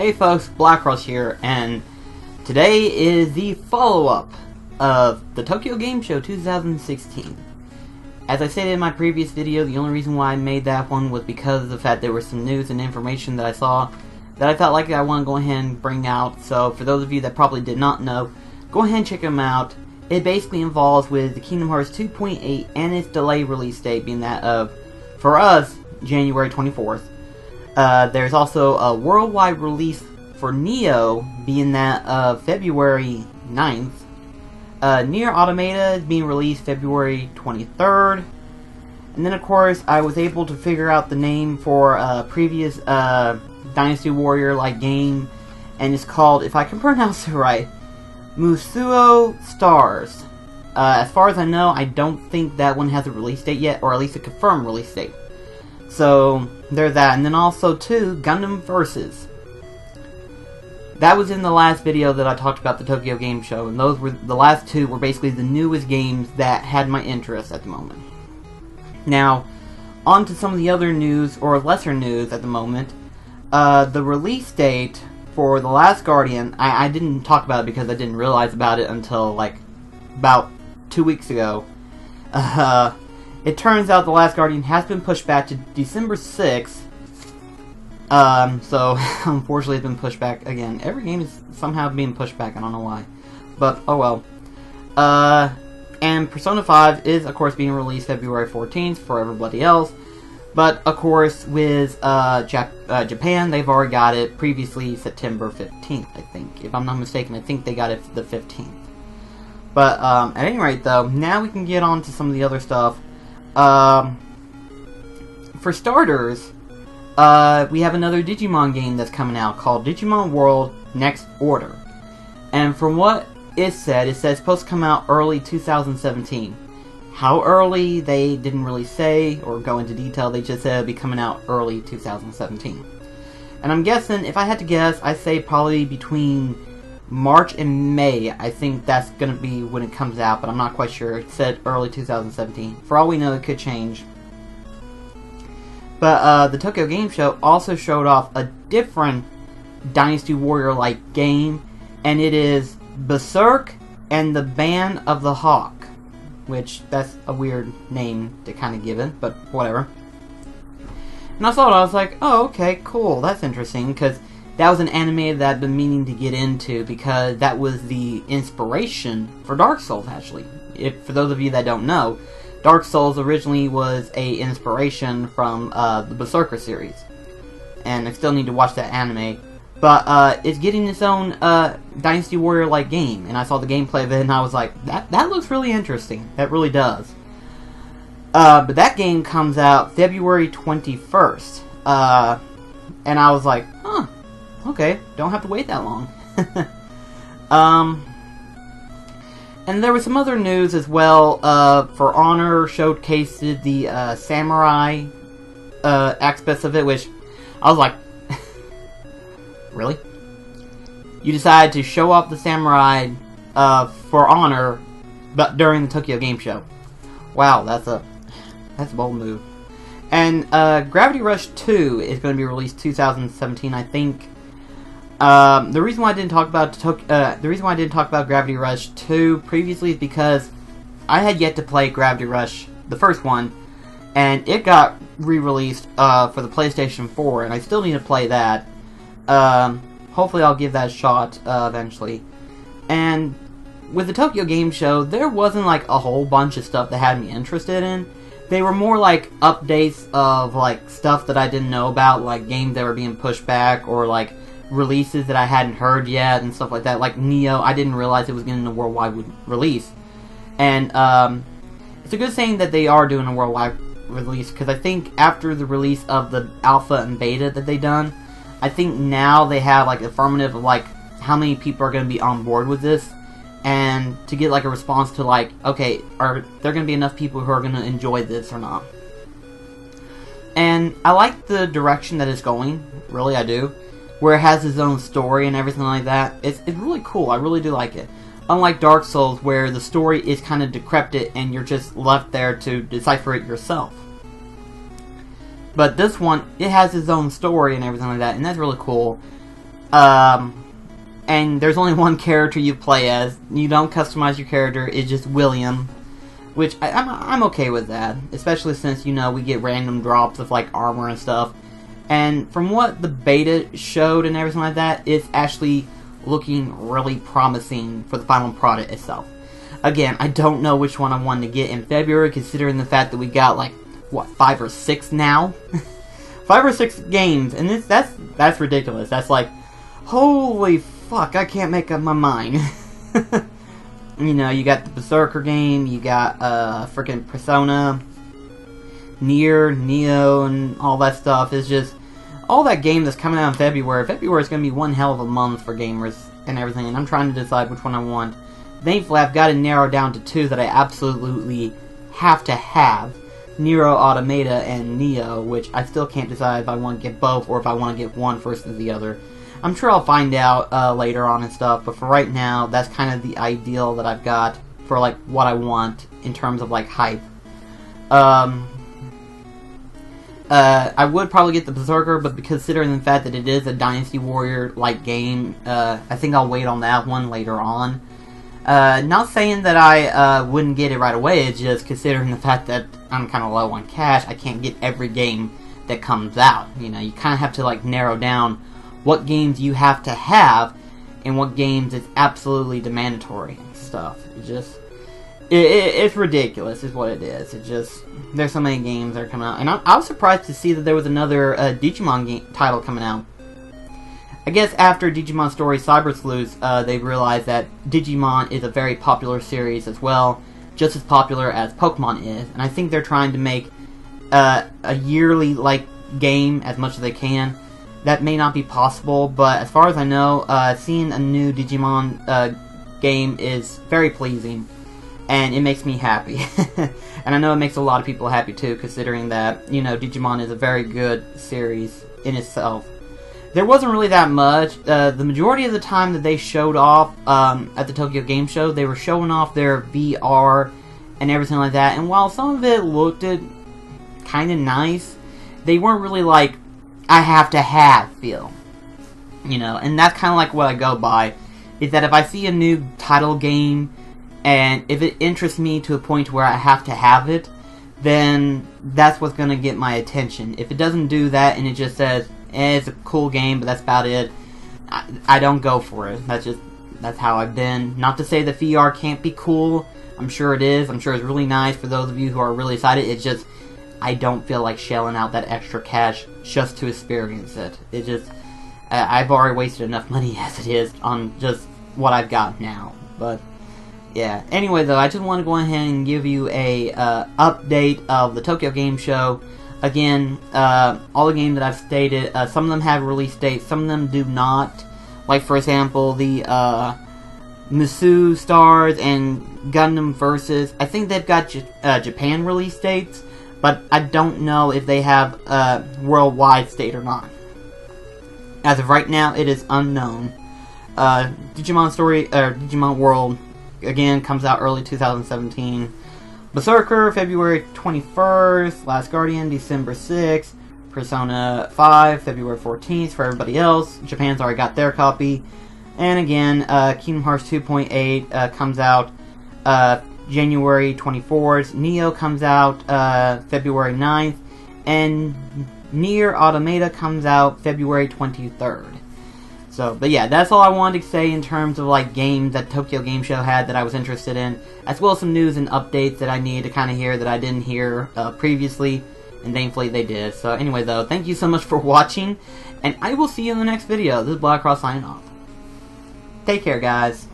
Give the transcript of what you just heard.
Hey folks, Blackrush here, and today is the follow-up of the Tokyo Game Show 2016. As I stated in my previous video, the only reason why I made that one was because of the fact there was some news and information that I saw that I felt like I want to go ahead and bring out. So for those of you that probably did not know, go ahead and check them out. It basically involves with the Kingdom Hearts 2.8 and its delayed release date being that of, for us, January 24th. There's also a worldwide release for Nioh, being that of February 9th. Nier Automata is being released February 23rd. And then, of course, I was able to figure out the name for a previous Dynasty Warrior-like game. And it's called, if I can pronounce it right, Musuo Stars. As far as I know, I don't think that one has a release date yet, or at least a confirmed release date. So, there's that. And then also, too, Gundam Versus. That was in the last video that I talked about the Tokyo Game Show, and those were the last two were basically the newest games that had my interest at the moment. Now, on to some of the other news, or lesser news at the moment. The release date for The Last Guardian, I didn't talk about it because I didn't realize about it until, like, about 2 weeks ago. It turns out The Last Guardian has been pushed back to December 6th. So, unfortunately it's been pushed back again. Every game is somehow being pushed back, I don't know why. But, oh well. And Persona 5 is, of course, being released February 14th for everybody else. But, of course, with Japan, they've already got it previously September 15th, I think. If I'm not mistaken, I think they got it the 15th. But, at any rate, though, now we can get on to some of the other stuff. For starters, we have another Digimon game that's coming out called Digimon World Next Order. And from what it said it's supposed to come out early 2017. How early, they didn't really say or go into detail. They just said it'll be coming out early 2017. And I'm guessing, if I had to guess, I'd say probably between March and May. I think that's going to be when it comes out, but I'm not quite sure. It said early 2017. For all we know, it could change. But the Tokyo Game Show also showed off a different Dynasty Warrior-like game, and it is Berserk and the Band of the Hawk. Which, that's a weird name to kind of give it, but whatever. And I saw it, I was like, oh, okay, cool, that's interesting, because that was an anime that I've been meaning to get into, because that was the inspiration for Dark Souls, actually. For those of you that don't know, Dark Souls originally was a inspiration from the Berserker series. And I still need to watch that anime. But it's getting its own Dynasty Warrior-like game. And I saw the gameplay of it and I was like, that looks really interesting. That really does. But that game comes out February 21st. And I was like, huh, okay, don't have to wait that long. And there was some other news as well. For Honor showcased the samurai aspects of it, which I was like, really? You decided to show off the samurai for Honor, but during the Tokyo Game Show. Wow, that's a bold move. And Gravity Rush 2 is going to be released 2017, I think. The reason why I didn't talk about Gravity Rush 2 previously is because I had yet to play Gravity Rush, the first one, and it got re-released for the PlayStation 4, and I still need to play that. Hopefully I'll give that a shot eventually. And with the Tokyo Game Show, there wasn't like a whole bunch of stuff that had me interested in. They were more like updates of like stuff that I didn't know about, like games that were being pushed back, or like releases that I hadn't heard yet and stuff like that. Like Nioh, I didn't realize it was getting a worldwide release. And it's a good thing that they are doing a worldwide release, because I think after the release of the alpha and beta that they done, I think now they have like affirmative of like how many people are going to be on board with this, and to get like a response to like, okay, are there going to be enough people who are going to enjoy this or not? And I like the direction that it's going, really I do, where it has its own story and everything like that. It's really cool, I really do like it. Unlike Dark Souls, where the story is kind of decrepit and you're just left there to decipher it yourself. But this one, it has its own story and everything like that, and that's really cool. And there's only one character you play as. You don't customize your character, it's just William. Which, I'm okay with that. Especially since, you know, we get random drops of, like, armor and stuff. And from what the beta showed and everything like that, it's actually looking really promising for the final product itself. Again, I don't know which one I wanted to get in February, considering the fact that we got, like, what, 5 or 6 now? 5 or 6 games, and that's ridiculous. That's like, holy fuck, I can't make up my mind. You know, you got the Berserker game, you got freaking Persona, Nier, Neo, and all that stuff. It's just all that game that's coming out in February. February is going to be one hell of a month for gamers and everything, and I'm trying to decide which one I want. Thankfully, I've got to narrow down to 2 that I absolutely have to have. Nier Automata and Neo, which I still can't decide if I want to get both or if I want to get one versus the other. I'm sure I'll find out later on and stuff, but for right now, that's kind of the ideal that I've got for, like, what I want in terms of, like, hype. I would probably get the Berserker, but considering the fact that it is a Dynasty Warrior-like game, I think I'll wait on that one later on. Not saying that I wouldn't get it right away, it's just considering the fact that I'm kind of low on cash, I can't get every game that comes out. You know, you kind of have to, like, narrow down what games you have to have and what games is absolutely mandatory and stuff. It just, it's ridiculous is what it is. It just, there's so many games that are coming out. And I was surprised to see that there was another Digimon title coming out. I guess after Digimon Story Cyber Sleuths, they realized that Digimon is a very popular series as well, just as popular as Pokemon is. And I think they're trying to make a yearly, like, game as much as they can. That may not be possible, but as far as I know, seeing a new Digimon game is very pleasing, and it makes me happy. And I know it makes a lot of people happy too, considering that, you know, Digimon is a very good series in itself. There wasn't really that much. The majority of the time that they showed off at the Tokyo Game Show, they were showing off their VR and everything like that, and while some of it looked kind of nice, they weren't really like, I have to have feel. You know, and that's kind of like what I go by, is that if I see a new title game, and if it interests me to a point where I have to have it, then that's what's going to get my attention. If it doesn't do that, and it just says, it's a cool game, but that's about it, I don't go for it. That's how I've been. Not to say that VR can't be cool, I'm sure it is, I'm sure it's really nice for those of you who are really excited, it's just, I don't feel like shelling out that extra cash just to experience it. It just, I've already wasted enough money as it is on just what I've got now. But yeah. Anyway, though, I just want to go ahead and give you a update of the Tokyo Game Show. Again, all the games that I've stated, some of them have release dates, some of them do not. Like, for example, the Musou Stars and Gundam Versus. I think they've got Japan release dates, but I don't know if they have a worldwide state or not. As of right now, it is unknown. Digimon World, again, comes out early 2017. Berserker, February 21st. Last Guardian, December 6th. Persona 5, February 14th for everybody else. Japan's already got their copy. And again, Kingdom Hearts 2.8 comes out January 24th. Neo comes out February 9th. And Nier Automata comes out February 23rd. So, but yeah, that's all I wanted to say in terms of, like, games that Tokyo Game Show had that I was interested in, as well as some news and updates that I needed to kind of hear that I didn't hear previously, and thankfully they did. So anyway, though, thank you so much for watching, and I will see you in the next video. This is Black Cross signing off. Take care, guys.